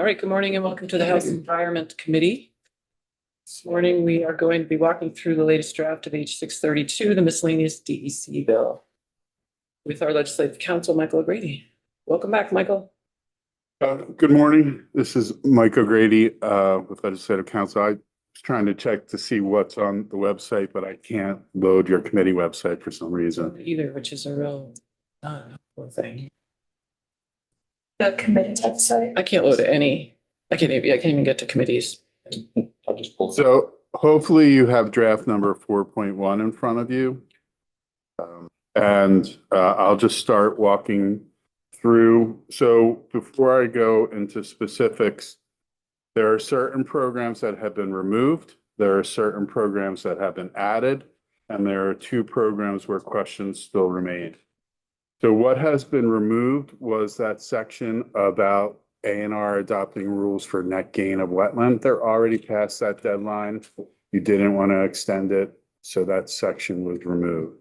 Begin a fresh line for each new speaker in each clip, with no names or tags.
All right, good morning and welcome to the House Environment Committee. This morning, we are going to be walking through the latest draft of H 632, the miscellaneous DEC bill, with our legislative counsel, Michael O'Grady. Welcome back, Michael.
Good morning. This is Mike O'Grady with Legislative Counsel. I was trying to check to see what's on the website, but I can't load your committee website for some reason.
Either, which is a real thing.
The committee website.
I can't load any. I can't even get to committees.
I'll just pull.
So hopefully you have draft number 4.1 in front of you. I'll just start walking through. So before I go into specifics, there are certain programs that have been removed. There are certain programs that have been added, and there are two programs where questions still remain. So what has been removed was that section about A&R adopting rules for net gain of wetland. They're already past that deadline. You didn't want to extend it, so that section was removed.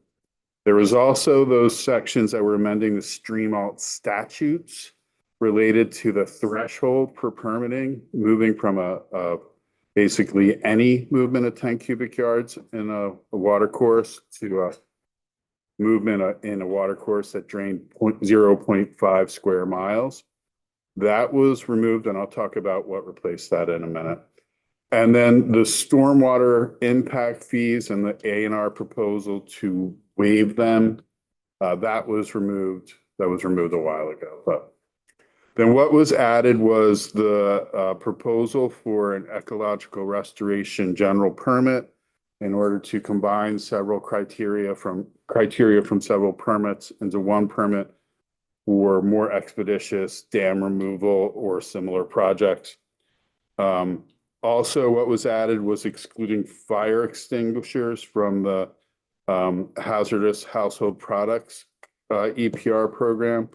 There was also those sections that were amending the stream alt statutes related to the threshold for permitting, moving from a basically any movement of 10 cubic yards in a water course to a movement in a water course that drained 0.5 square miles. That was removed, and I'll talk about what replaced that in a minute. And then the stormwater impact fees and the A&R proposal to waive them, that was removed. That was removed a while ago. But then what was added was the proposal for an ecological restoration general permit in order to combine several criteria from several permits into one permit for more expeditious dam removal or similar projects. Also, what was added was excluding fire extinguishers from the hazardous household products EPR program,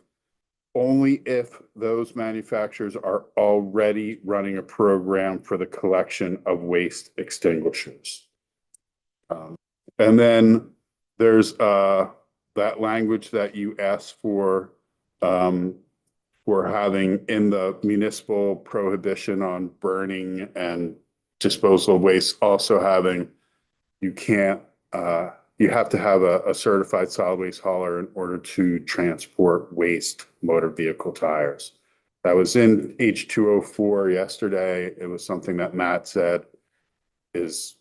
only if those manufacturers are already running a program for the collection of waste extinguishers. And then there's that language that you asked for having in the municipal prohibition on burning and disposal of waste, also having you have to have a certified solid waste hauler in order to transport waste motor vehicle tires. That was in H204 yesterday. It was something that Matt said is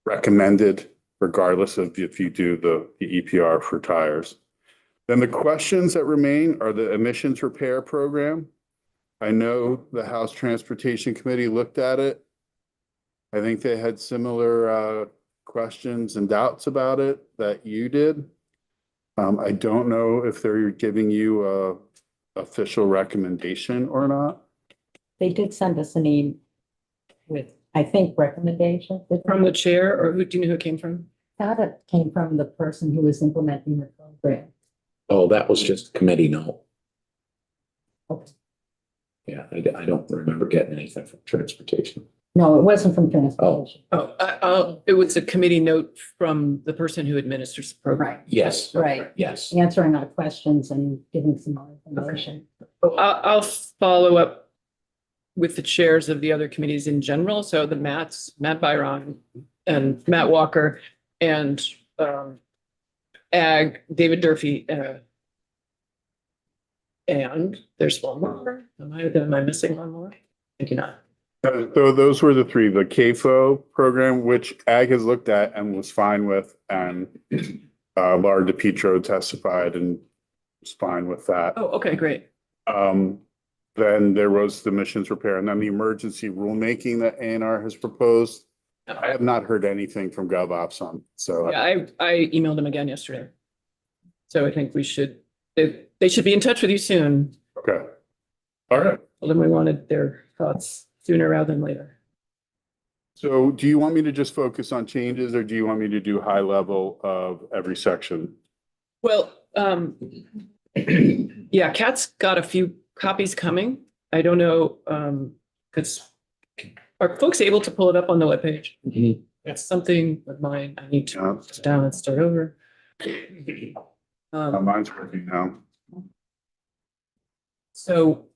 recommended regardless of if you do the EPR for tires. Then the questions that remain are the emissions repair program. I know the House Transportation Committee looked at it. I think they had similar questions and doubts about it that you did. I don't know if they're giving you a official recommendation or not.
They did send us an email with, I think, recommendations.
From the chair, or do you know who it came from?
Thought it came from the person who was implementing the program.
Oh, that was just committee note.
Okay.
Yeah, I don't remember getting anything from transportation.
No, it wasn't from transportation.
It was a committee note from the person who administers the program.
Right.
Yes.
Right.
Yes.
Answering our questions and giving some more information.
I'll follow up with the chairs of the other committees in general. So the Matt Byron and Matt Walker and Ag, David Durfee, and there's one more. Am I missing one more? Thank you not.
So those were the three, the CAFO program, which Ag has looked at and was fine with, and Laura DePietro testified and was fine with that.
Oh, okay, great.
Then there was the emissions repair, and then the emergency rulemaking that A&R has proposed. I have not heard anything from GovOps on, so.
Yeah, I emailed him again yesterday. So I think they should be in touch with you soon.
Okay. All right.
Well, then we wanted their thoughts sooner rather than later.
So do you want me to just focus on changes, or do you want me to do high level of every section?
Well, yeah, Kat's got a few copies coming. I don't know, because are folks able to pull it up on the webpage?
Mhm.
That's something of mine. I need to sit down and start over.
Mine's working now.
So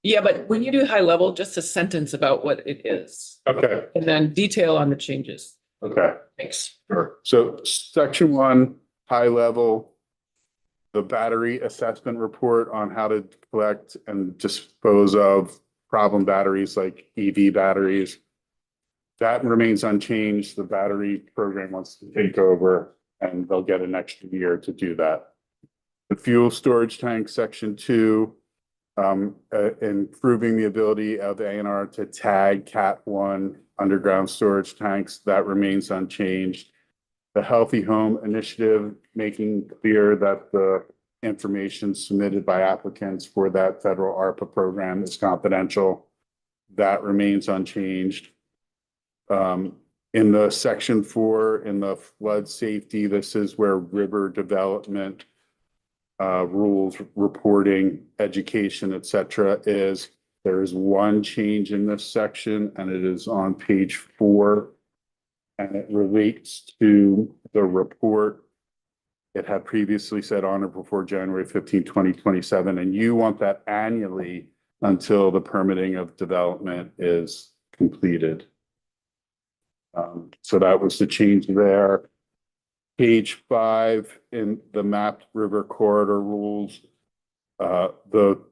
Yeah, but when you do high level, just a sentence about what it is
Okay,
and then detail on the changes.
okay.
Thanks.
Sure. So section one, high level, the battery assessment report on how to collect and dispose of problem batteries like EV batteries. That remains unchanged. The battery program wants to take over and they'll get an extra year to do that. The fuel storage tank, section two, improving the ability of ANR to tag Cat 1 underground storage tanks, that remains unchanged. The Healthy Home Initiative, making clear that the information submitted by applicants for that federal ARPA program is confidential. That remains unchanged. In the section 4, in the flood safety, this is where river development rules, reporting, education, et cetera, is. There is one change in this section, and it is on page 4, and it relates to the report. It had previously said on or before January 15, 2027, and you want that annually until the permitting of development is completed. So that was the change there. Page 5 in the mapped river corridor rules, the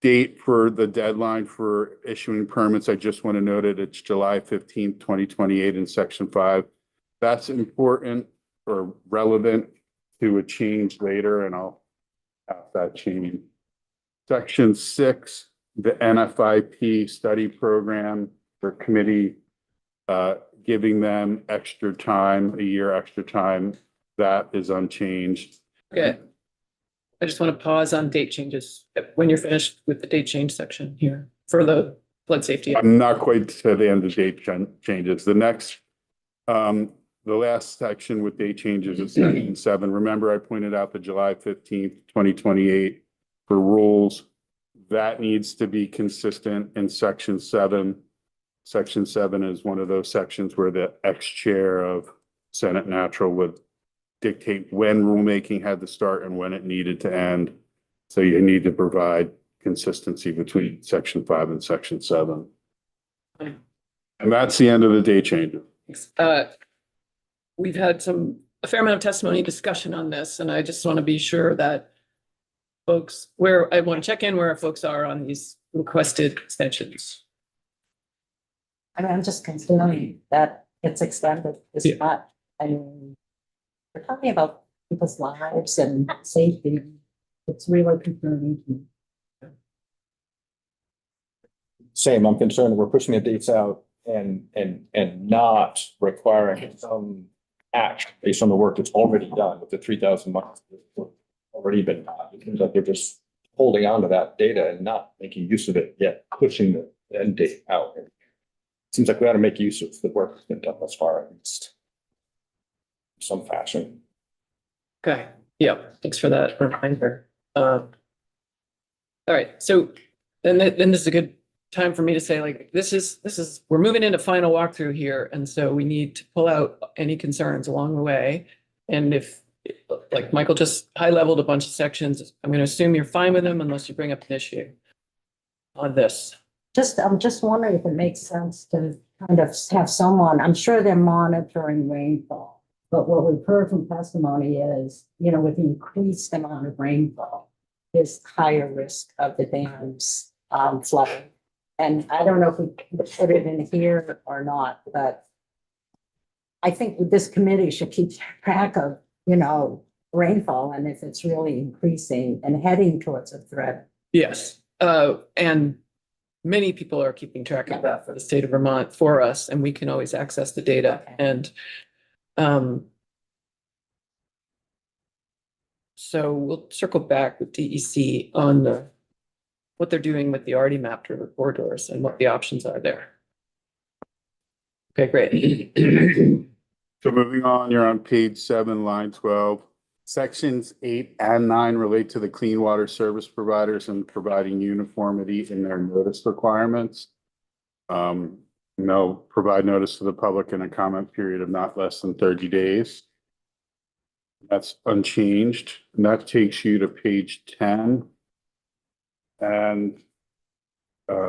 date for the deadline for issuing permits, I just want to note it, it's July 15th, 2028 in section 5. That's important or relevant to a change later, and I'll have that change. Section 6, the NFIP study program for committee, giving them extra time, a year extra time, that is unchanged.
Okay. I just want to pause on date changes when you're finished with the date change section here for the flood safety.
I'm not quite to the end of date changes. The next, the last section with date changes is section 7. Remember, I pointed out the July 15th, 2028 for rules. That needs to be consistent in section 7. Section 7 is one of those sections where the ex-chair of Senate Natural would dictate when rulemaking had to start and when it needed to end. So you need to provide consistency between section 5 and section 7. And that's the end of the date changes.
We've had a fair amount of testimony discussion on this, and I just want to be sure that I want to check in where our folks are on these requested extensions.
I mean, I'm just concerned that it's extended this
Yeah.
much. I mean, we're talking about people's lives and safety. It's really concerning to me.
Same, I'm concerned we're pushing the dates out and not requiring some action based on the work that's already done with the 3,000 miles that's already been done. It seems like they're just holding on to that data and not making use of it, yet pushing the end date out. It seems like we ought to make use of the work that's been done thus far, at least in some fashion.
Okay, yeah, thanks for that reminder. All right, so then this is a good time for me to say, like, we're moving into final walkthrough here, and so we need to pull out any concerns along the way. And if, like Michael just high-leveled a bunch of sections, I'm going to assume you're fine with them unless you bring up an issue on this.
I'm just wondering if it makes sense to kind of have someone, I'm sure they're monitoring rainfall. But what we've heard from testimony is, with the increased amount of rainfall, is higher risk of the dams flooding. And I don't know if we can put it in here or not, but I think this committee should keep track of, rainfall and if it's really increasing and heading towards a threat.
Yes, and many people are keeping track of that for the state of Vermont for us, and we can always access the data. And so we'll circle back with DEC on what they're doing with the already mapped river corridors and what the options are there. Okay, great.
So moving on, you're on page 7, line 12. Sections 8 and 9 relate to the clean water service providers and providing uniformity in their notice requirements. They'll provide notice to the public in a comment period of not less than 30 days. That's unchanged, and that takes you to page 10. And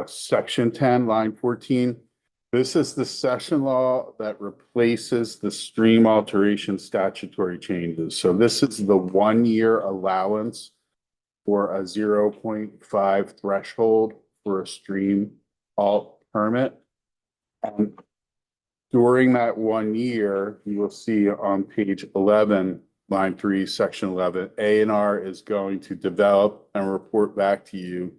section 10, line 14. This is the session law that replaces the stream alteration statutory changes. So this is the 1 year allowance for a 0.5 threshold for a stream alt permit. And during that 1 year, you will see on page 11, line 3, section 11, A&R is going to develop and report back to you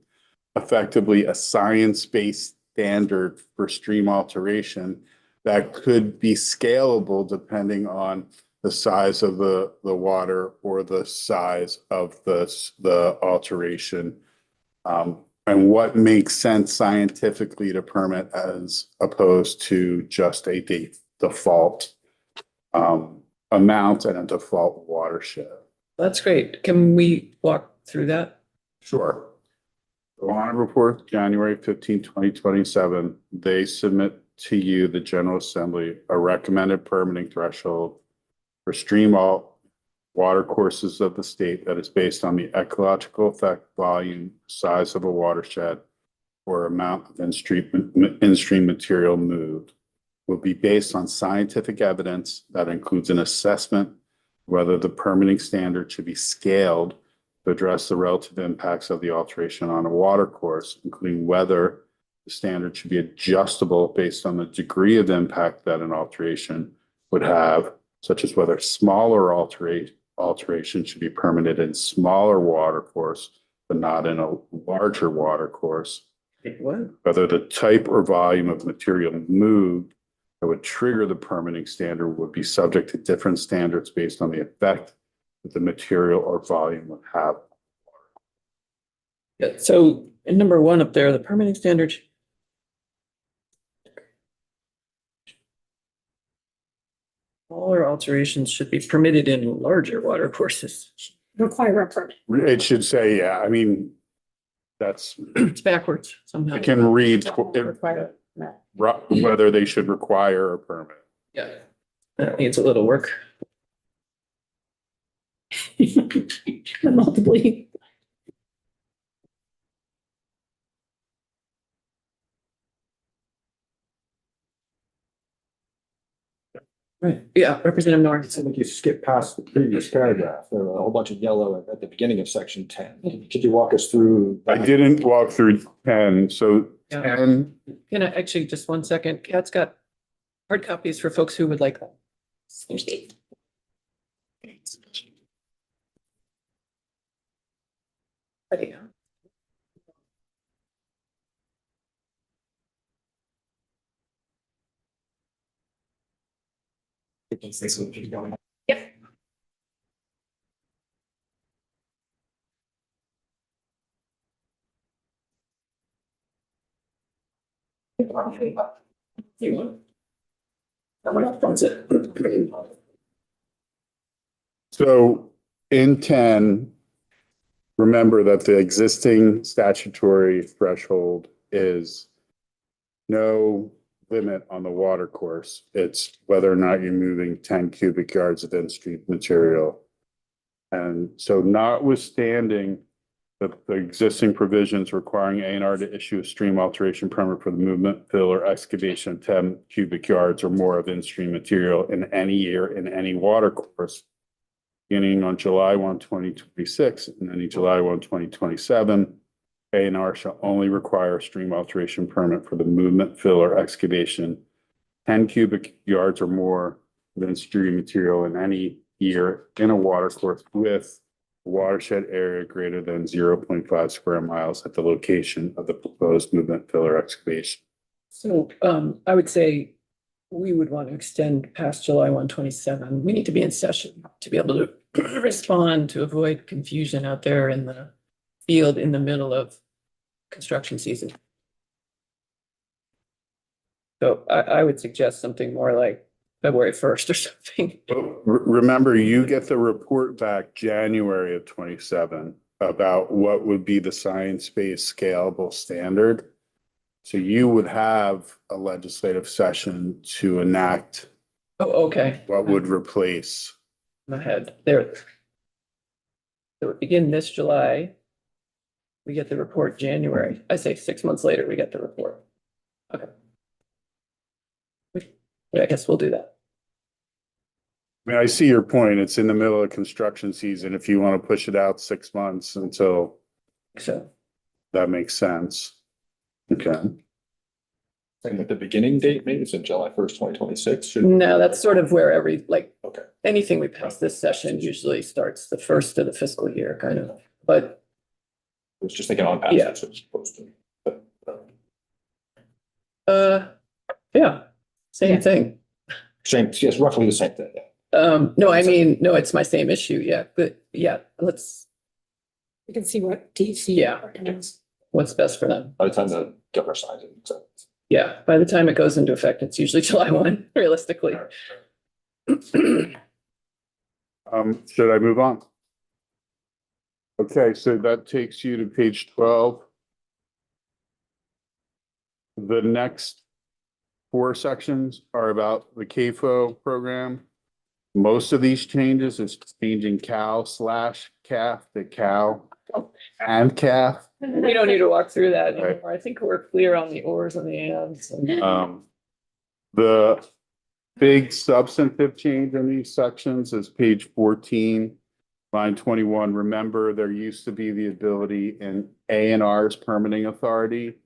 effectively a science-based standard for stream alteration that could be scalable depending on the size of the water or the size of the alteration. And what makes sense scientifically to permit as opposed to just a default amount and a default watershed.
That's great. Can we walk through that?
Sure. On report, January 15, 2027, they submit to you, the General Assembly, a recommended permitting threshold for stream alt water courses of the state that is based on the ecological effect, volume, size of a watershed, or amount of in-stream material moved, will be based on scientific evidence that includes an assessment whether the permitting standard should be scaled to address the relative impacts of the alteration on a water course, including whether the standard should be adjustable based on the degree of impact that an alteration would have, such as whether smaller alteration should be permitted in smaller water course, but not in a larger water course.
What?
Whether the type or volume of material moved that would trigger the permitting standard would be subject to different standards based on the effect that the material or volume would have.
Yeah, so in number 1 up there, the permitting standard. Smaller alterations should be permitted in larger water courses.
Require a permit.
It should say, yeah, I mean, that's,
It's backwards somehow.
I can read
Require a
whether they should require a permit.
Yeah, that needs a little work.
multiple.
Right, yeah, Representative Norris.
I think you skip past the previous paragraph. There were a whole bunch of yellow at the beginning of section 10. Could you walk us through?
I didn't walk through 10, so
Yeah.
10,
Can I actually, just 1 second, Kat's got hard copies for folks who would like them. Ready? Yep. You want? Someone else wants it.
so in 10, remember that the existing statutory threshold is no limit on the water course. It's whether or not you're moving 10 cubic yards of in-stream material. And so notwithstanding the existing provisions requiring A&R to issue a stream alteration permit for the movement, fill, or excavation of 10 cubic yards or more of in-stream material in any year in any water course, beginning on July 1, 2026, and any July 1, 2027, A&R shall only require a stream alteration permit for the movement, fill, or excavation 10 cubic yards or more of in-stream material in any year in a water course with a watershed area greater than 0.5 square miles at the location of the proposed movement, fill, or excavation.
So I would say we would want to extend past July 1, 2027. We need to be in session to be able to respond to avoid confusion out there in the field in the middle of construction season. So I would suggest something more like February 1st or something.
Remember, you get the report back January of 27 about what would be the science-based scalable standard. So you would have a legislative session to enact
Oh, okay.
what would replace.
My head there. So it would begin this July we get the report January. I say 6 months later, we get the report. Okay. I guess we'll do that.
I mean, I see your point. It's in the middle of construction season. If you want to push it out 6 months until
So,
that makes sense. Okay.
And at the beginning date, maybe it's in July 1st, 2026. Should,
no, that's sort of where
okay.
anything we pass this session usually starts the first of the fiscal year, kind of. But
I was just thinking on
Yeah.
passage, it's supposed to. But,
yeah, same
Yeah.
thing.
Same, yes, roughly the same thing.
No, I mean, no, it's my same issue. Yeah, but yeah,
We can see what DC.
Yeah.
recommends.
what's best for them.
By the time the governor signs it. So.
Yeah, by the time it goes into effect, it's usually July 1, realistically.
Should I move on? Okay, so that takes you to page 12. The next 4 sections are about the CAFO program. Most of these changes is changing cow/calf to cow and calf.
We don't need to walk through that
Right.
anymore. I think we're clear on the ors and the ands.
The big substantive change in these sections is page 14, line 21. Remember, there used to be the ability in A&R's permitting authority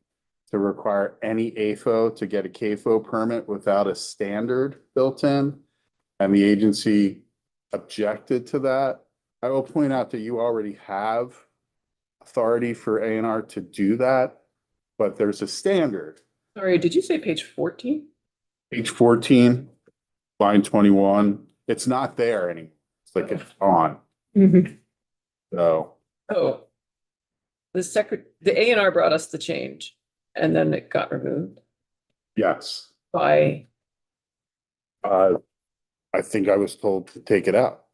to require any AFO to get a CAFO permit without a standard built in. And the agency objected to that. I will point out that you already have authority for A&R to do that, but there's a standard.
Sorry, did you say page 14?
Page 14, line 21, it's not there anymore. It's like it's on.
Mhm.
So,
Oh. The A&R brought us the change and then it got removed
yes,
by,
I think I was told to take it out.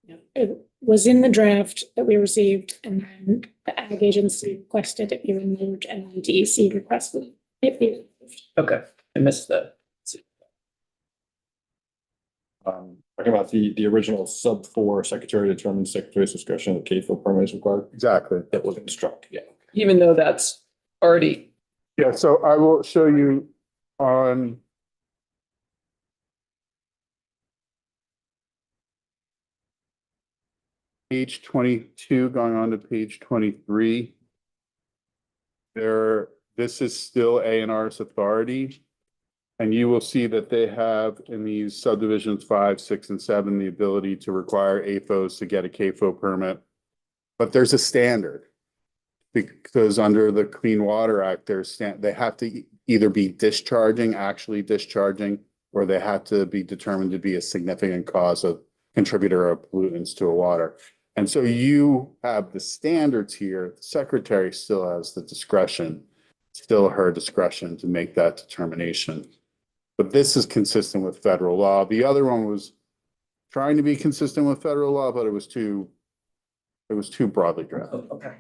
Yeah. It was in the draft that we received and then the ag agency requested it be removed and then DEC requested it be removed.
okay, I missed that.
Talking about the original sub 4, secretary determines secretary's discretion, the CAFO permit is required.
Exactly.
That wasn't struck, yeah.
Even though that's already,
Yeah, so I will show you on page 22, going on to page 23. This is still A&R's authority. And you will see that they have in these subdivisions 5, 6, and 7, the ability to require AFOs to get a CAFO permit. But there's a standard. Because under the Clean Water Act, they have to either be actually discharging, or they have to be determined to be a significant cause of contributor of pollutants to a water. And so you have the standards here. The secretary still has the discretion, still her discretion to make that determination. But this is consistent with federal law. The other one was trying to be consistent with federal law, but it was too broadly drafted.
okay.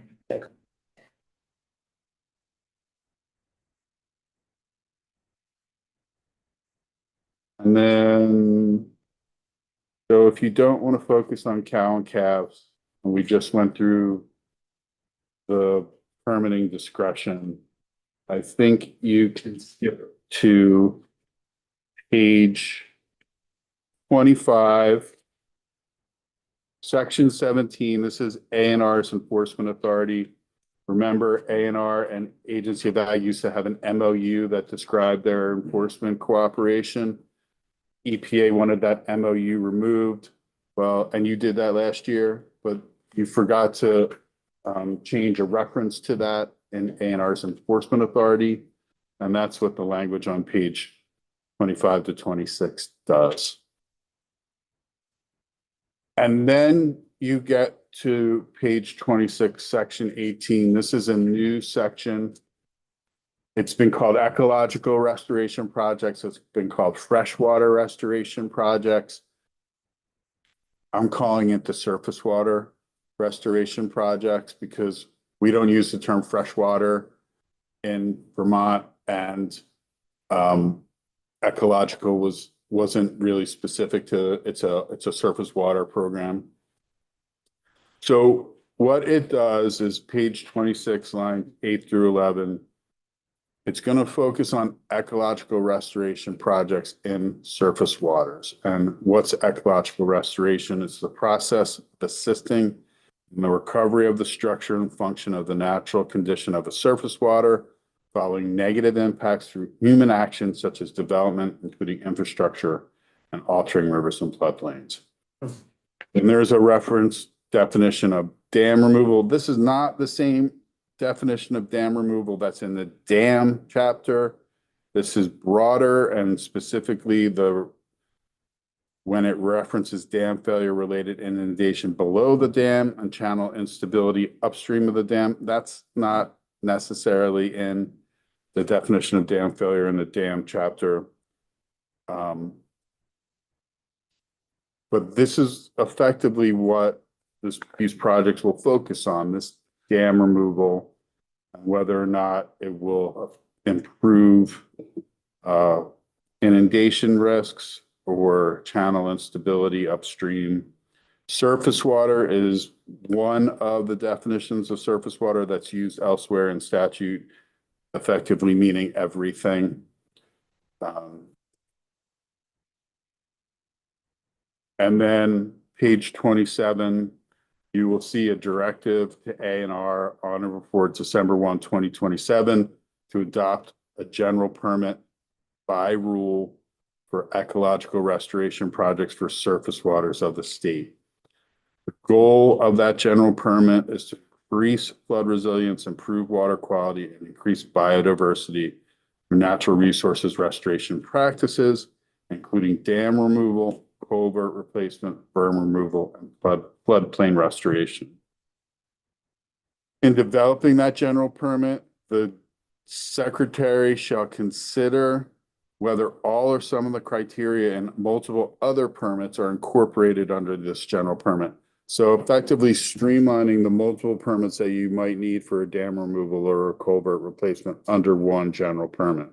And then, so if you don't want to focus on cow and calves, and we just went through the permitting discretion, I think you can skip to page 25, section 17. This is A&R's enforcement authority. Remember, A&R and Agency of Ag used to have an MOU that described their enforcement cooperation. EPA wanted that MOU removed. Well, and you did that last year, but you forgot to change a reference to that in A&R's enforcement authority. And that's what the language on page 25 to 26 does. And then you get to page 26, section 18. This is a new section. It's been called ecological restoration projects. It's been called freshwater restoration projects. I'm calling it the surface water restoration projects because we don't use the term freshwater in Vermont, and ecological wasn't really specific to it's a surface water program. So what it does is page 26, line 8 through 11. It's going to focus on ecological restoration projects in surface waters. And what's ecological restoration? It's the process of assisting in the recovery of the structure and function of the natural condition of a surface water following negative impacts through human action such as development, including infrastructure and altering rivers and floodplains. And there's a reference definition of dam removal. This is not the same definition of dam removal that's in the dam chapter. This is broader and specifically when it references dam failure related inundation below the dam and channel instability upstream of the dam. That's not necessarily in the definition of dam failure in the dam chapter. But this is effectively what these projects will focus on, this dam removal, and whether or not it will improve inundation risks or channel instability upstream. Surface water is one of the definitions of surface water that's used elsewhere in statute, effectively meaning everything. And then page 27, you will see a directive to A&R on or before December 1, 2027 to adopt a general permit by rule for ecological restoration projects for surface waters of the state. The goal of that general permit is to increase flood resilience, improve water quality, and increase biodiversity through natural resources restoration practices, including dam removal, culvert replacement, berm removal, and floodplain restoration. In developing that general permit, the secretary shall consider whether all or some of the criteria and multiple other permits are incorporated under this general permit. So effectively streamlining the multiple permits that you might need for a dam removal or a culvert replacement under one general permit.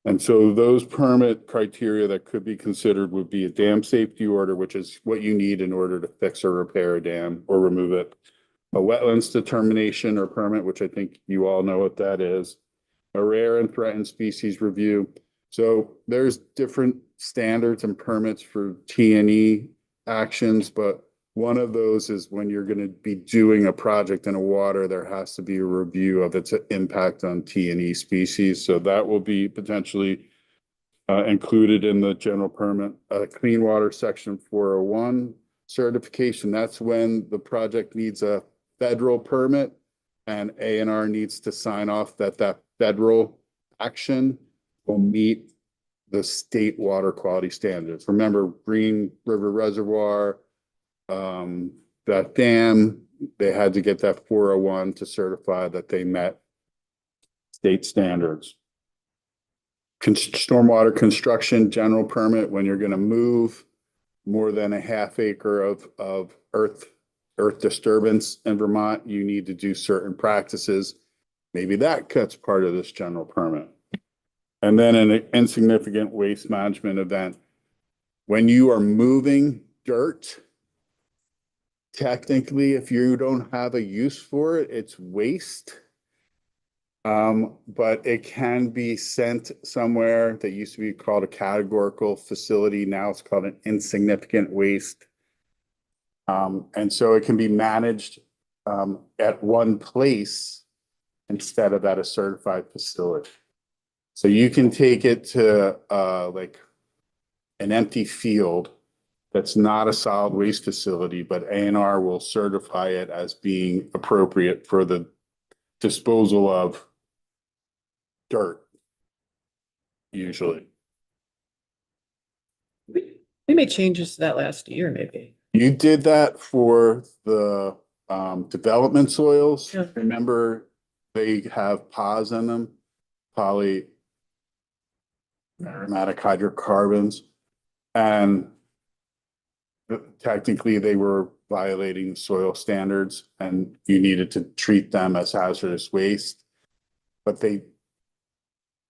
And so those permit criteria that could be considered would be a dam safety order, which is what you need in order to fix or repair a dam or remove it. A wetlands determination or permit, which I think you all know what that is. A rare and threatened species review. So there's different standards and permits for T&E actions, but one of those is when you're going to be doing a project in a water, there has to be a review of its impact on T&E species. So that will be potentially included in the general permit. Clean Water Section 401 certification. That's when the project needs a federal permit and A&R needs to sign off that that federal action will meet the state water quality standards. Remember, Green River Reservoir, that dam, they had to get that 401 to certify that they met state standards. Stormwater construction general permit, when you're going to move more than a half acre of earth disturbance in Vermont, you need to do certain practices. Maybe that cuts part of this general permit. And then an insignificant waste management event. When you are moving dirt, technically, if you don't have a use for it, it's waste. But it can be sent somewhere that used to be called a categorical facility. Now it's called an insignificant waste. And so it can be managed at one place instead of at a certified facility. So you can take it to like an empty field that's not a solid waste facility, but A&R will certify it as being appropriate for the disposal of dirt, usually.
We made changes to that last year, maybe.
You did that for the development soils.
Yeah.
Remember, they have PAHs in them, polyaromatic hydrocarbons, and technically they were violating soil standards and you needed to treat them as hazardous waste. But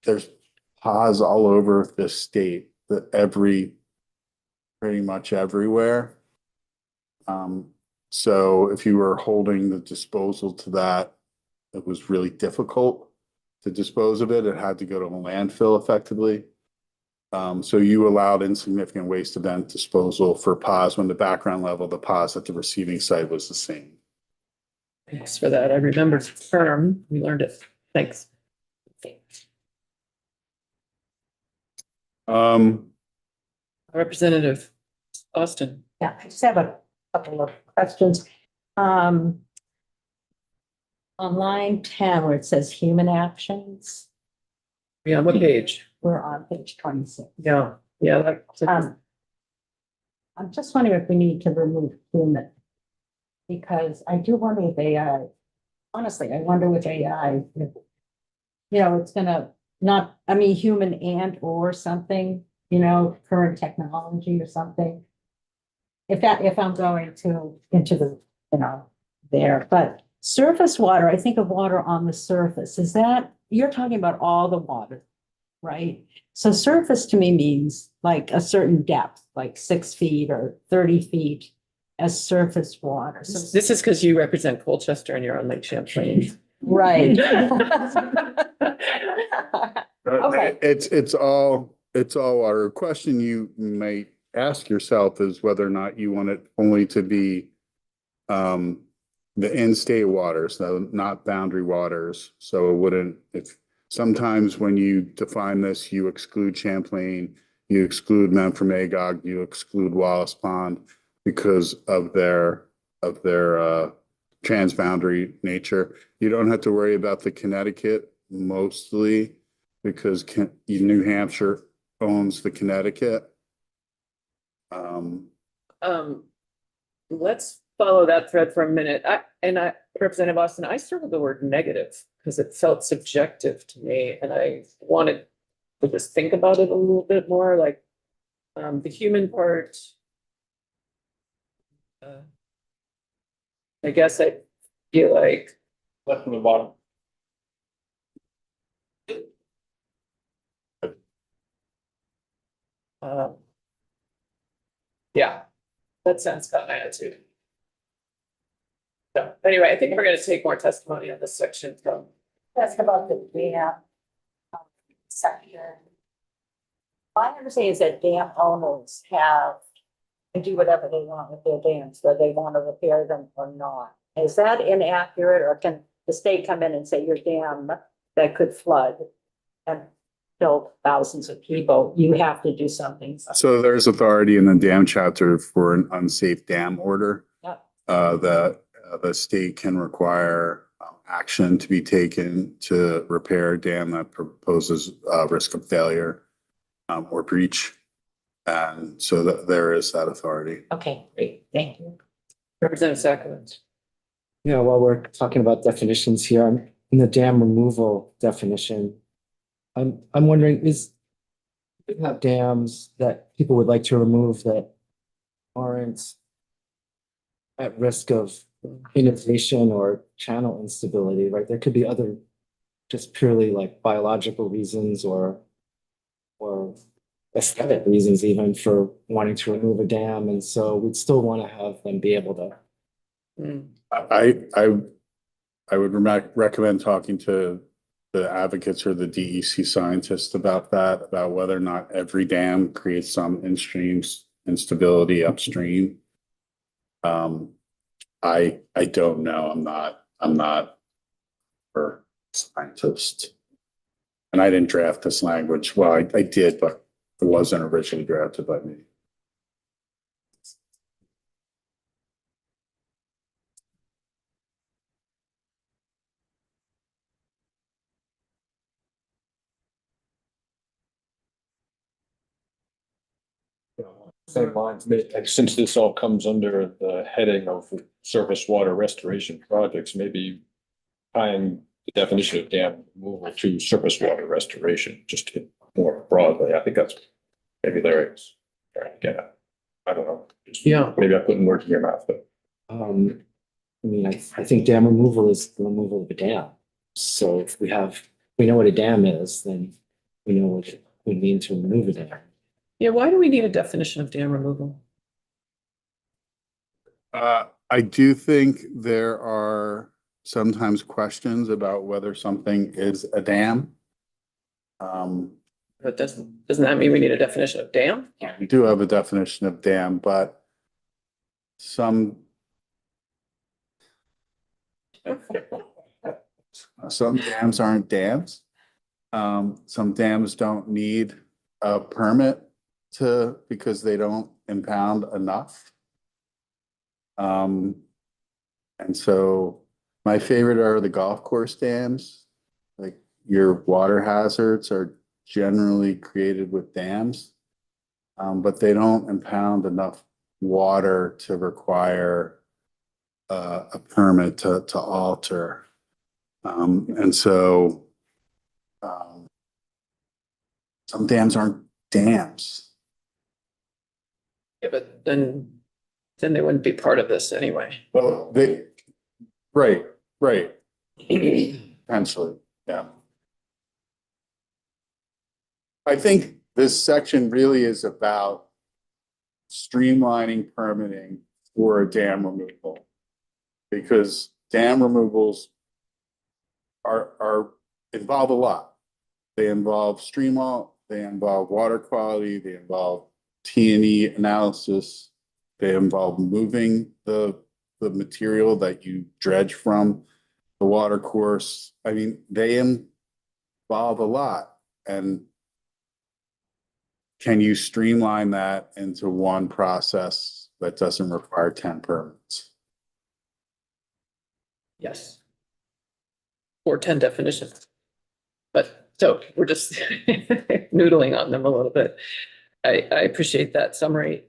there's PAHs all over the state, that pretty much everywhere. So if you were holding the disposal to that, it was really difficult to dispose of it. It had to go to a landfill effectively. So you allowed insignificant waste event disposal for POS when the background level, the POS at the receiving site was the same.
Thanks for that. I remember the term. We learned it. Thanks. Representative Austin.
Yeah, I just have a couple of questions. On line 10, where it says human actions,
Yeah, what page?
we're on page 26.
Yeah, yeah.
I'm just wondering if we need to remove human. Because I do wonder if AI, honestly, I wonder with AI, if, it's gonna not, I mean, human and or something, current technology or something. If I'm going into the, there, but surface water, I think of water on the surface. Is that, you're talking about all the water, right? So surface to me means like a certain depth, like 6 feet or 30 feet as surface water. So,
This is because you represent Colchester and you're on Lake Champlain.
right. Okay.
It's all water. A question you might ask yourself is whether or not you want it only to be the in-state waters, so not boundary waters. So it wouldn't, if sometimes when you define this, you exclude Champlain, you exclude Memphremagog, you exclude Wallace Pond because of their transboundary nature. You don't have to worry about the Connecticut mostly because New Hampshire owns the Connecticut.
Let's follow that thread for a minute. Representative Austin, I struggled with the word negative because it felt subjective to me, and I wanted to just think about it a little bit more, like the human part. I guess I feel like
Left from the bottom.
yeah, that sounds kind of my attitude. So anyway, I think we're going to take more testimony on this section from.
That's about the dam section. My understanding is that dam owners can do whatever they want with their dams, whether they want to repair them or not. Is that inaccurate, or can the state come in and say your dam that could flood and kill thousands of people, you have to do something?
So there's authority in the dam chapter for an unsafe dam order.
Yep.
That the state can require action to be taken to repair a dam that proposes risk of failure or breach. And so that there is that authority.
Okay, great, thank you.
Representative Sackowitz.
Yeah, while we're talking about definitions here, I'm in the dam removal definition. I'm wondering, we have dams that people would like to remove that aren't at risk of inundation or channel instability, right? There could be other just purely like biological reasons or aesthetic reasons even for wanting to remove a dam. And so we'd still want to have them be able to.
I would recommend talking to the advocates or the DEC scientists about that, about whether or not every dam creates some in-stream instability upstream. I don't know. I'm not a scientist. And I didn't draft this language. Well, I did, but it wasn't originally drafted by me.
Same lines, since this all comes under the heading of surface water restoration projects, maybe tying the definition of dam removal to surface water restoration, just more broadly. I think that's maybe Larry's trying to get at. I don't know.
Yeah.
Maybe I'm putting words in your mouth, but.
I mean, I think dam removal is the removal of a dam. So if we know what a dam is, then we know what it would mean to remove a dam.
Yeah, why do we need a definition of dam removal?
I do think there are sometimes questions about whether something is a dam.
But doesn't that mean we need a definition of dam?
We do have a definition of dam, but some dams aren't dams. Some dams don't need a permit because they don't impound enough. And so my favorite are the golf course dams. Like your water hazards are generally created with dams. But they don't impound enough water to require a permit to alter. And so some dams aren't dams.
Yeah, but then they wouldn't be part of this anyway.
Well, right, potentially, yeah. I think this section really is about streamlining permitting for a dam removal. Because dam removals are involve a lot. They involve streamwater, they involve water quality, they involve T&E analysis, they involve moving the material that you dredge from the water course. I mean, they involve a lot. And can you streamline that into one process that doesn't require 10 permits?
Yes. Or 10 definitions. But so we're just noodling on them a little bit. I appreciate that summary.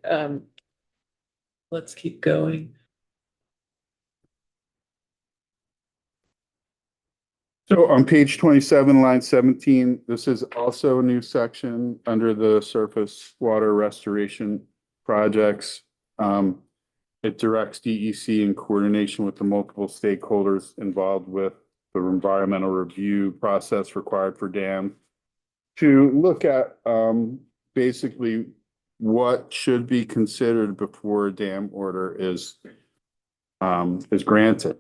Let's keep going.
So on page 27, line 17, this is also a new section under the surface water restoration projects. It directs DEC in coordination with the multiple stakeholders involved with the environmental review process required for dam to look at basically what should be considered before a dam order is granted.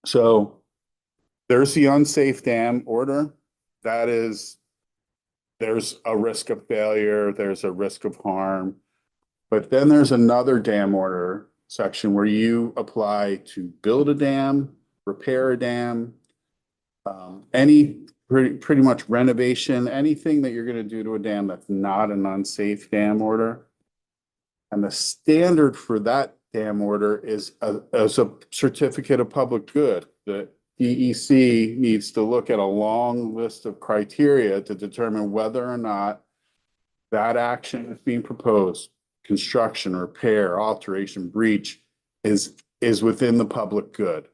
So there's the unsafe dam order. That is, there's a risk of failure, there's a risk of harm. But then there's another dam order section where you apply to build a dam, repair a dam, pretty much renovation, anything that you're going to do to a dam that's not an unsafe dam order. And the standard for that dam order is as a certificate of public good. The DEC needs to look at a long list of criteria to determine whether or not that action is being proposed, construction, repair, alteration, breach, is within the public good.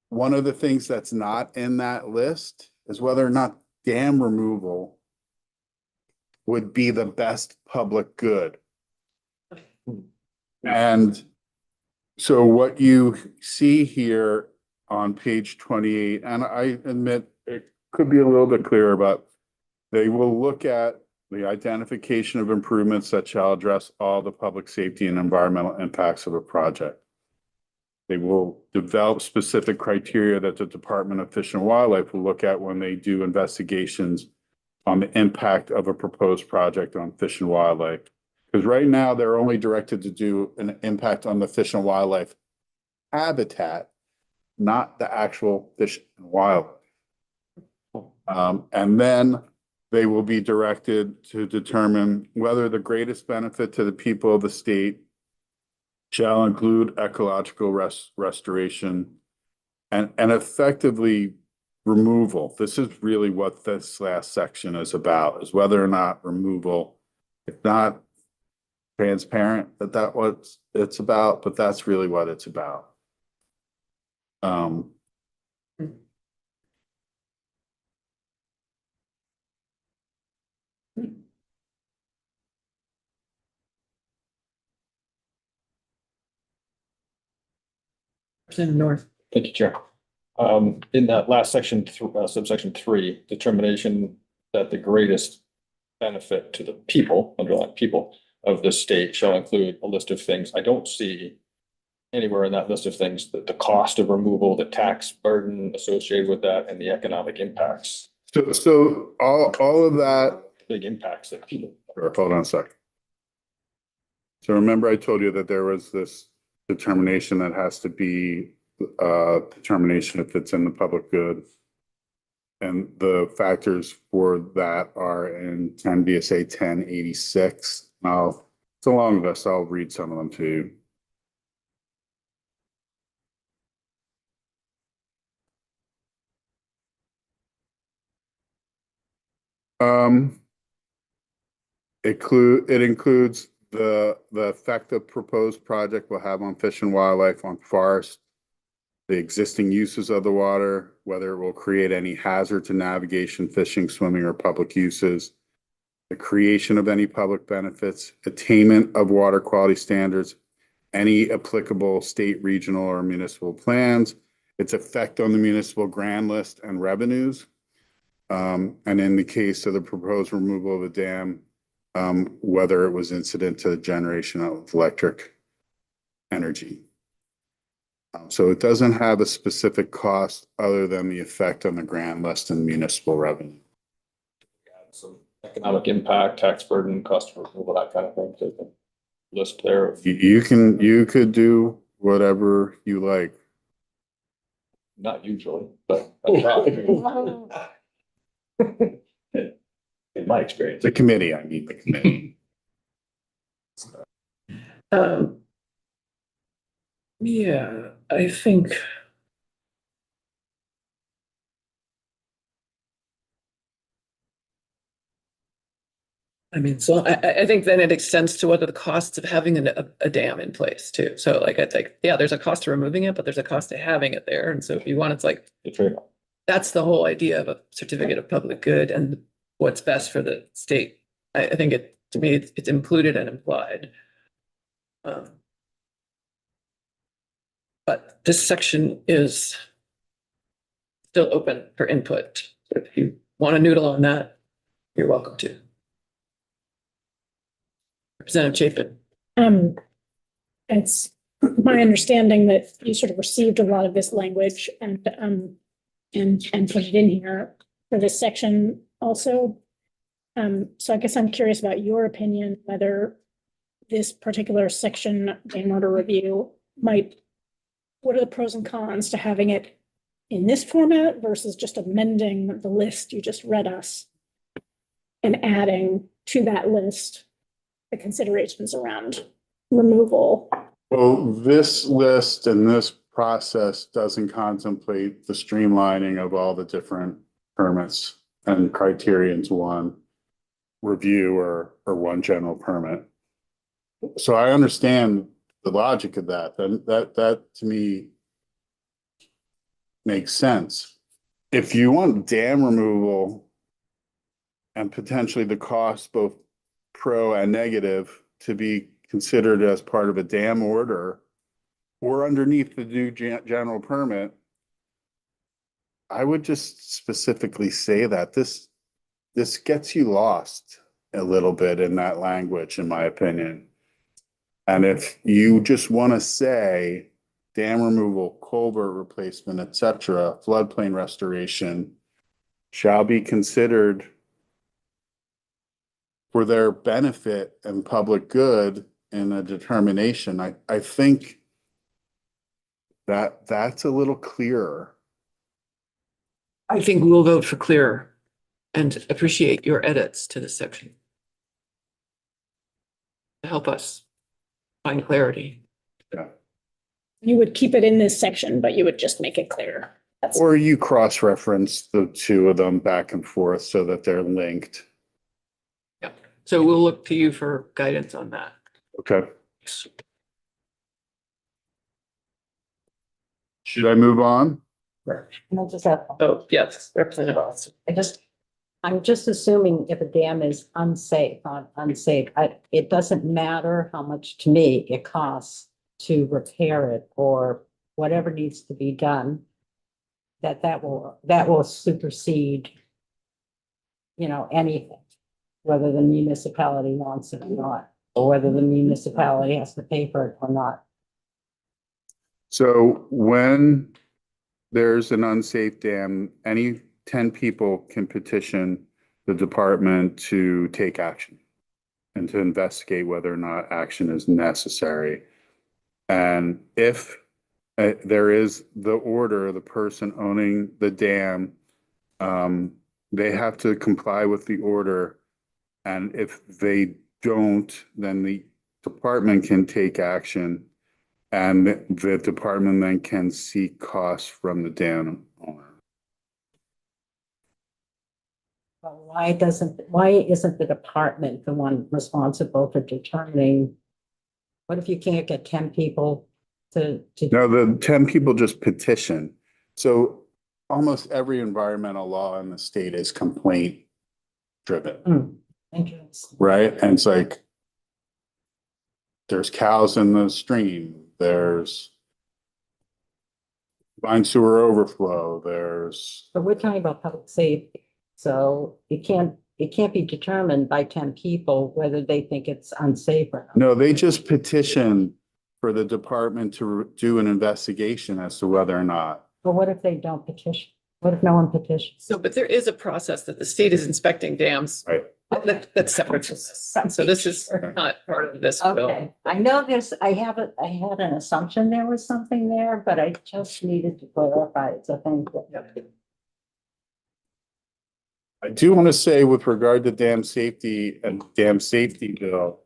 One of the things that's not in that list is whether or not dam removal would be the best public good. And so what you see here on page 28, and I admit it could be a little bit clearer, but they will look at the identification of improvements that shall address all the public safety and environmental impacts of a project. They will develop specific criteria that the Department of Fish and Wildlife will look at when they do investigations on the impact of a proposed project on fish and wildlife. Because right now they're only directed to do an impact on the fish and wildlife habitat, not the actual fish and wildlife. And then they will be directed to determine whether the greatest benefit to the people of the state shall include ecological restoration and effectively removal. This is really what this last section is about, is whether or not removal, if not transparent that what it's about, but that's really what it's about.
North.
Thank you, Chair. In that last section, subsection 3, determination that the greatest benefit to the people, underlying people, of the state shall include a list of things. I don't see anywhere in that list of things that the cost of removal, the tax burden associated with that, and the economic impacts,
So all of that,
big impacts that people.
or hold on a sec. So remember I told you that there was this determination that has to be determination if it's in the public good. And the factors for that are in 10 VSA 1086. Now, it's a long list. I'll read some of them to you. It includes the effect the proposed project will have on fish and wildlife, on forest, the existing uses of the water, whether it will create any hazard to navigation, fishing, swimming, or public uses, the creation of any public benefits, attainment of water quality standards, any applicable state, regional, or municipal plans, its effect on the municipal grand list and revenues. And in the case of the proposed removal of a dam, whether it was incident to the generation of electric energy. So it doesn't have a specific cost other than the effect on the grand list and municipal revenue.
Some economic impact, tax burden, cost of removal, that kind of thing, so the list there of,
You could do whatever you like.
not usually, but. I try. In my experience.
The committee, I mean, the committee.
Yeah, I think. I mean, so I think then it extends to what are the costs of having a dam in place too. So like, I think, yeah, there's a cost to removing it, but there's a cost to having it there. And so if you want, it's like,
The trade-off.
that's the whole idea of a certificate of public good and what's best for the state. I think to me, it's included and implied. But this section is still open for input. If you want to noodle on that, you're welcome to. Representative Chapin.
It's my understanding that you sort of received a lot of this language and put it in here for this section also. So I guess I'm curious about your opinion, whether this particular section, dam order review, what are the pros and cons to having it in this format versus just amending the list you just read us and adding to that list the considerations around removal?
Well, this list and this process doesn't contemplate the streamlining of all the different permits and criteria into one review or one general permit. So I understand the logic of that. That to me makes sense. If you want dam removal and potentially the cost, both pro and negative, to be considered as part of a dam order or underneath the new general permit, I would just specifically say that this gets you lost a little bit in that language, in my opinion. And if you just want to say dam removal, culvert replacement, etc., floodplain restoration shall be considered for their benefit and public good in a determination, I think that's a little clearer.
I think we'll vote for clearer and appreciate your edits to this section to help us find clarity.
You would keep it in this section, but you would just make it clearer.
Or you cross-reference the two of them back and forth so that they're linked.
Yeah. So we'll look to you for guidance on that.
Okay. Should I move on?
And I just have,
Oh, yes, Representative Austin.
I'm just assuming if a dam is unsafe, it doesn't matter how much, to me, it costs to repair it or whatever needs to be done, that will supersede, anything, whether the municipality wants it or not. or whether the municipality has to pay for it or not.
So when there's an unsafe dam, any 10 people can petition the department to take action and to investigate whether or not action is necessary. And if there is the order, the person owning the dam, they have to comply with the order. And if they don't, then the department can take action. And the department then can seek costs from the dam owner.
But why isn't the department the one responsible for determining? What if you can't get 10 people to?
No, the 10 people just petition. So almost every environmental law in the state is complaint driven,
Interesting.
right? And it's like, there's cows in the stream, there's fine sewer overflow, there's,
But we're talking about public safety, so it can't be determined by 10 people whether they think it's unsafe or not.
no, they just petition for the department to do an investigation as to whether or not.
But what if they don't petition? What if no one petitions?
So, but there is a process that the state is inspecting dams.
Right.
That's separate from this. So this is not part of this bill.
Okay, I know I had an assumption there was something there, but I just needed to clarify it, so thank you.
I do want to say with regard to dam safety and dam safety bill,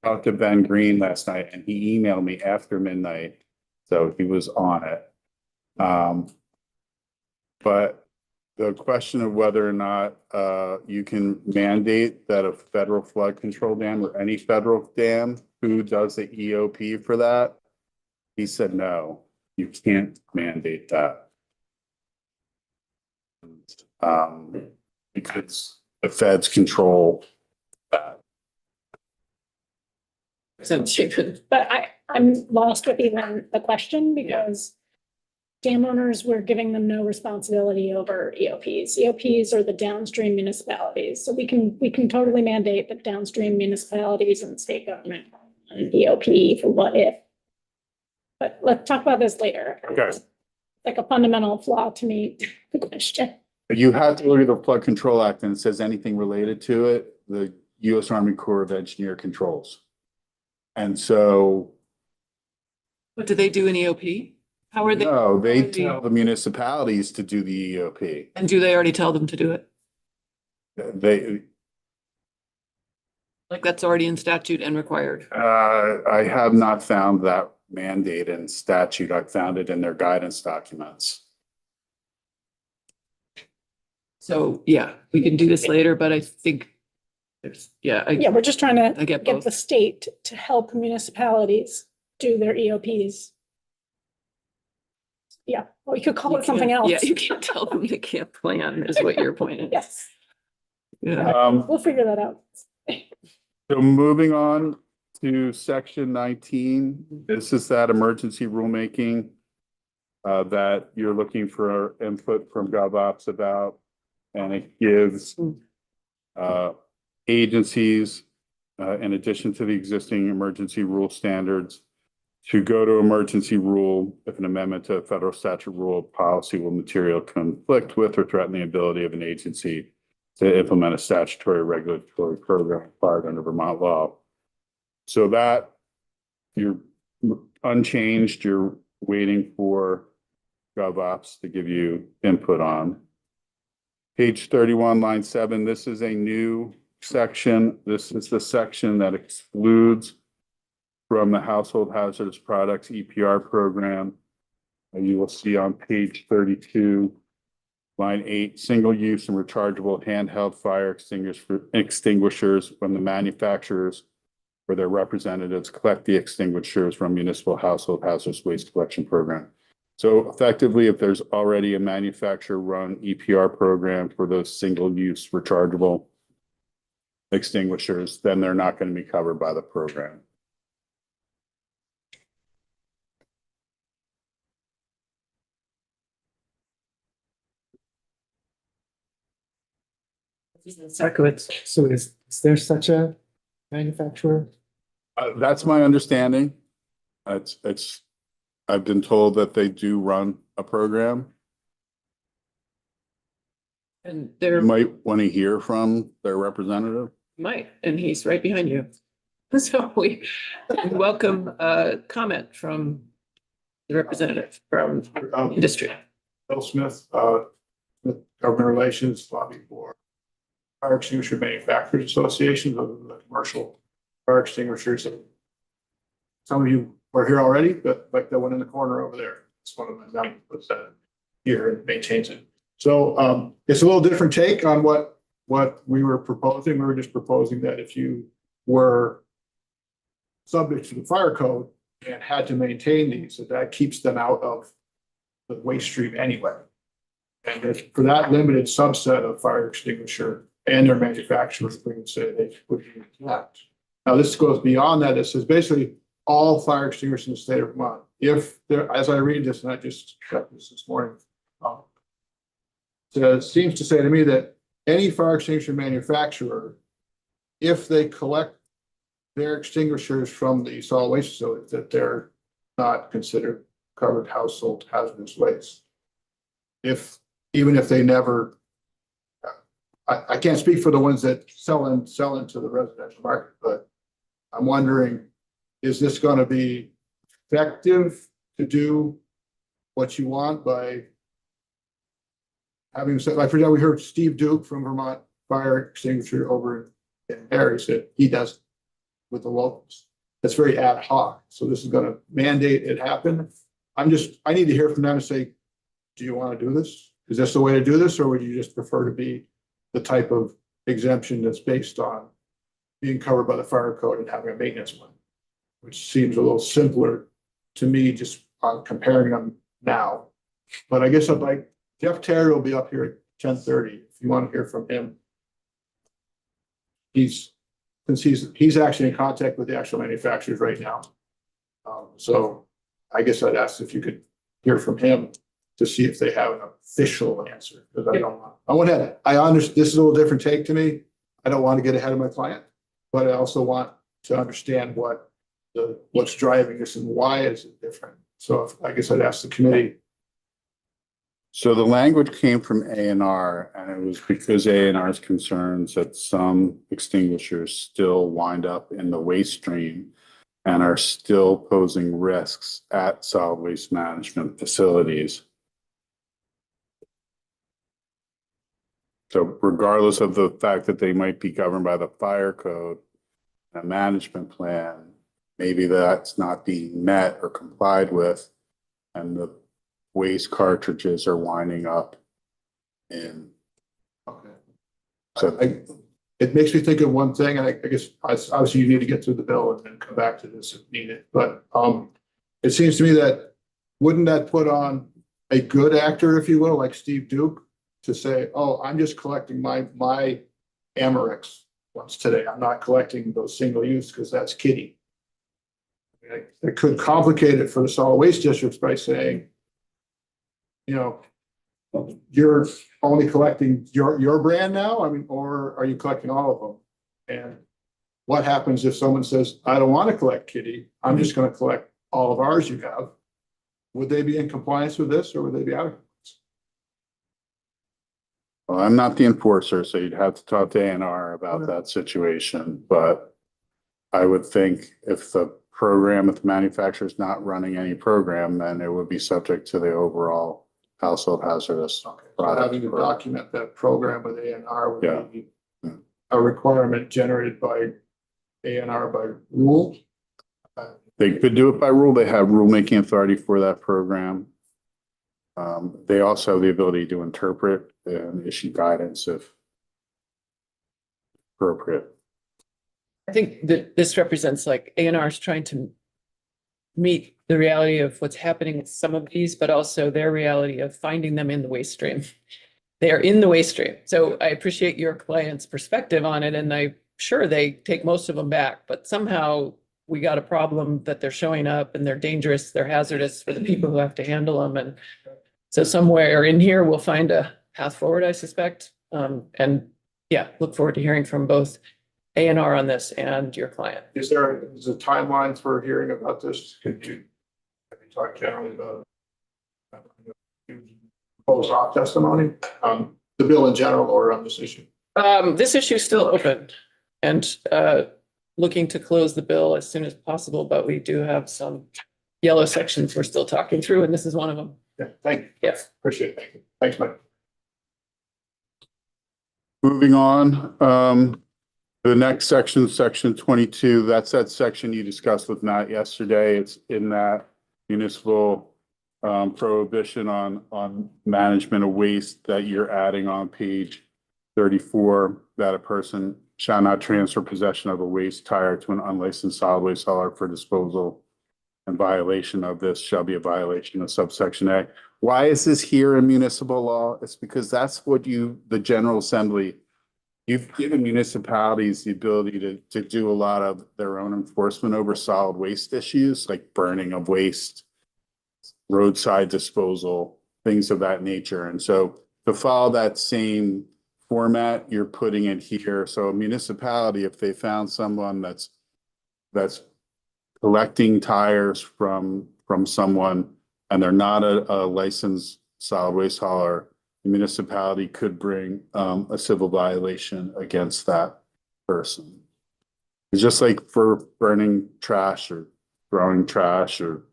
I talked to Ben Green last night and he emailed me after midnight. So he was on it. But the question of whether or not you can mandate that a federal flood control dam or any federal dam, who does the EOP for that? He said, no, you can't mandate that. Because the feds control that.
So Chapin,
But I'm lost with even the question because dam owners, we're giving them no responsibility over EOPs. EOPs are the downstream municipalities. So we can totally mandate that downstream municipalities and state government an EOP for what if. But let's talk about this later.
Okay.
Like a fundamental flaw to me, the question.
You have to look at the Flood Control Act and it says anything related to it, the U.S. Army Corps of Engineer controls. And so,
what do they do in EOP? How are they?
no, they
how are
tell the municipalities to do the EOP.
And do they already tell them to do it?
They,
Like that's already in statute and required.
I have not found that mandate in statute. I found it in their guidance documents.
So, yeah, we can do this later, but I think there's,
Yeah, we're just trying to
I get
get
both.
the state to help municipalities do their EOPs. Yeah, well, you could call
You
it something
can't-
else.
Yeah, you can't tell them they can't plan is what your point is.
Yes,
Yeah.
we'll figure that out.
So moving on to section 19, this is that emergency rulemaking that you're looking for input from GovOps about, and it gives agencies, in addition to the existing emergency rule standards, to go to emergency rule if an amendment to a federal statute, rule, or policy will material conflict with or threaten the ability of an agency to implement a statutory regulatory program required under Vermont law. So that you're unchanged, you're waiting for GovOps to give you input on. Page 31, line 7, this is a new section. This is the section that excludes from the Household Hazardous Products EPR program. You will see on page 32, line 8, single-use and rechargeable handheld fire extinguishers when the manufacturers or their representatives collect the extinguishers from municipal household hazardous waste collection program. So effectively, if there's already a manufacturer-run EPR program for those single-use rechargeable extinguishers, then they're not going to be covered by the program.
Sarkowitz.
So is there such a manufacturer
That's my understanding. I've been told that they do run a program.
And
You
there
might want to hear from their representative.
might, and he's right behind you. So we welcome a comment from the representative from industry.
Bill Smith, with Government Relations, lobby for Fire Extinguisher Manufacturers Association, the commercial fire extinguishers. Some of you were here already, but like the one in the corner over there, it's one of my members puts that here and maintains it. So it's a little different take on what we were proposing. We were just proposing that if you were subject to the fire code and had to maintain these, that keeps them out of the waste stream anyway. And if for that limited subset of fire extinguisher and their manufacturers, we would say they would be exempt. Now, this goes beyond that. This is basically all fire extinguishers in the state of Vermont. If there, as I read this, and I just checked this morning, it seems to say to me that any fire extinguisher manufacturer, if they collect their extinguishers from the solid waste facility, that they're not considered covered household hazardous waste. Even if they never, I can't speak for the ones that sell into the residential market, but I'm wondering, is this going to be effective to do what you want by having said, like, for example, we heard Steve Duke from Vermont Fire Extinguisher over in Harry said he does with the locals. That's very ad hoc. So this is going to mandate it happen. I need to hear from them and say, do you want to do this? Is this the way to do this? Or would you just prefer to be the type of exemption that's based on being covered by the fire code and having a maintenance one, which seems a little simpler to me just on comparing them now. But I guess I'd like, Jeff Terry will be up here at 10:30 if you want to hear from him. He's actually in contact with the actual manufacturers right now. So I guess I'd ask if you could hear from him to see if they have an official answer, because I understand this is a little different take to me. I don't want to get ahead of my client, but I also want to understand what's driving this and why is it different. So I guess I'd ask the committee.
So the language came from A&R, and it was because A&R's concerns that some extinguishers still wind up in the waste stream and are still posing risks at solid waste management facilities. So regardless of the fact that they might be governed by the fire code, a management plan, maybe that's not being met or complied with, and the waste cartridges are winding up in.
Okay.
So
It makes me think of one thing, and I guess obviously you need to get through the bill and then come back to this if needed. But it seems to me that wouldn't that put on a good actor, if you will, like Steve Duke, to say, "Oh, I'm just collecting my Amerex once today. I'm not collecting those single use because that's kiddie." It could complicate it for the solid waste districts by saying, you're only collecting your brand now? I mean, or are you collecting all of them? And what happens if someone says, I don't want to collect kitty, I'm just going to collect all of ours you have? Would they be in compliance with this, or would they be out of compliance?
Well, I'm not the enforcer, so you'd have to talk to A&R about that situation. But I would think if the program, if the manufacturer is not running any program, then it would be subject to the overall household hazardous.
Okay, so having to
product.
document that program with A&R would
Yeah.
be a requirement generated by A&R by rule.
They could do it by rule. They have rulemaking authority for that program. They also have the ability to interpret and issue guidance if appropriate.
I think that this represents like A&R is trying to meet the reality of what's happening with some of these, but also their reality of finding them in the waste stream. They are in the waste stream. So I appreciate your client's perspective on it, and I'm sure they take most of them back, but somehow we got a problem that they're showing up and they're dangerous, they're hazardous for the people who have to handle them. And so somewhere in here, we'll find a path forward, I suspect. And yeah, look forward to hearing from both A&R on this and your client.
Is there a timeline for hearing about this? Have you talked generally about post-op testimony on the bill in general or on this issue?
This issue is still open and looking to close the bill as soon as possible, but we do have some yellow sections we're still talking through, and this is one of them.
Yeah, thank you.
Yes.
Appreciate it. Thank you. Thanks, Mike.
Moving on, the next section, section 22, that's that section you discussed with Matt yesterday. It's in that municipal prohibition on management of waste that you're adding on page 34, that a person shall not transfer possession of a waste tire to an unlicensed solid waste hauler for disposal. And violation of this shall be a violation of subsection A. Why is this here in municipal law? It's because that's what the General Assembly, you've given municipalities the ability to do a lot of their own enforcement over solid waste issues, like burning of waste, roadside disposal, things of that nature. And so to follow that same format, you're putting it here. So a municipality, if they found someone that's collecting tires from someone and they're not a licensed solid waste hauler, the municipality could bring a civil violation against that person. It's just like for burning trash or throwing trash, or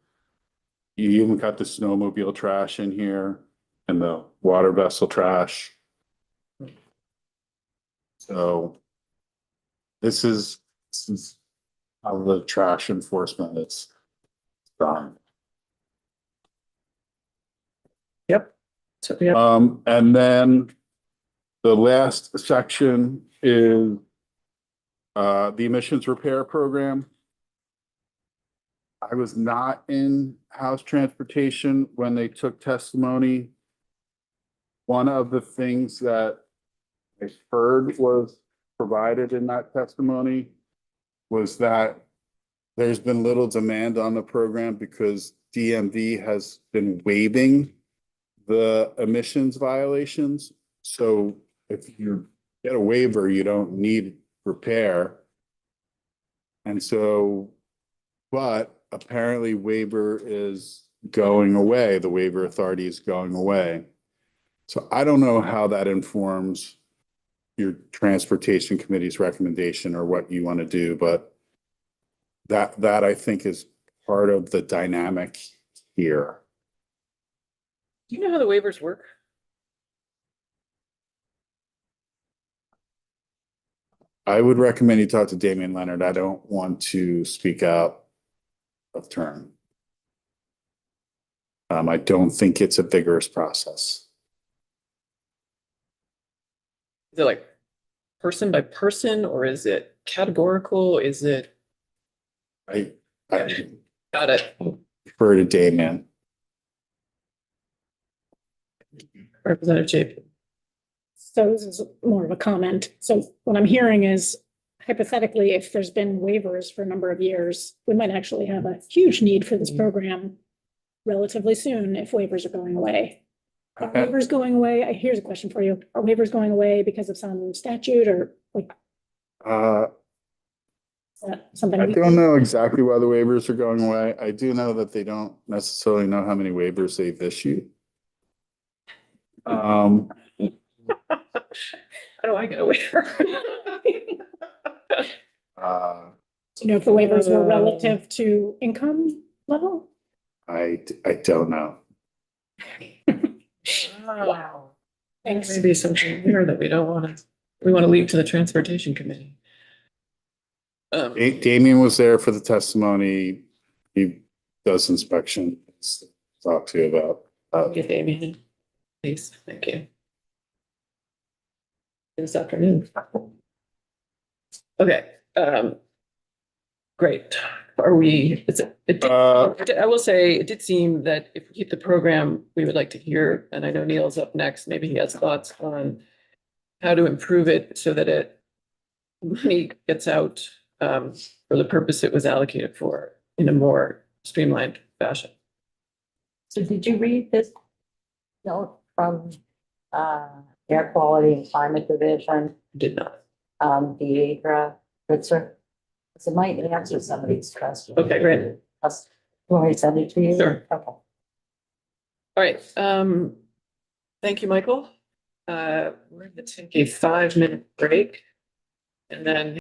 you even got the snowmobile trash in here and the water vessel trash. So this is how the trash enforcement is done.
Yep. So we have
And then the last section is the emissions repair program. I was not in House Transportation when they took testimony. One of the things that I heard was provided in that testimony was that there's been little demand on the program because DMV has been waiving the emissions violations. So if you get a waiver, you don't need repair. And so, but apparently waiver is going away. The waiver authority is going away. So I don't know how that informs your transportation committee's recommendation or what you want to do, but that I think is part of the dynamic here.
do you know how the waivers work?
I would recommend you talk to Damian Leonard. I don't want to speak out of turn. I don't think it's a vigorous process.
Is it like person by person, or is it categorical? Is it?
I
Got it.
refer to Damian.
Representative JP.
So this is more of a comment. So what I'm hearing is hypothetically, if there's been waivers for a number of years, we might actually have a huge need for this program relatively soon if waivers are going away. Are waivers going away? Here's a question for you. Are waivers going away because of some statute or like is that something?
I don't know exactly why the waivers are going away. I do know that they don't necessarily know how many waivers they've issued.
How do I get a waiver?
You know, if the waivers were relative to income level?
I don't know.
Wow.
Thanks.
Maybe something here that we don't want to, we want to leave to the transportation committee.
Damian was there for the testimony. He does inspections, to talk to you about.
Get Damien, please. Thank you. This afternoon. Okay, great. Are we, I will say, it did seem that if we keep the program, we would like to hear, and I know Neil's up next, maybe he has thoughts on how to improve it so that money gets out for the purpose it was allocated for in a more streamlined fashion.
So did you read this note from Air Quality and Climate Division,
Did not.
Deidre? Good, sir. So it might answer some of these questions.
Okay, great.
Want me to send it to you?
Sure.
Okay.
All right, thank you, Michael. We're going to take a 5-minute break and then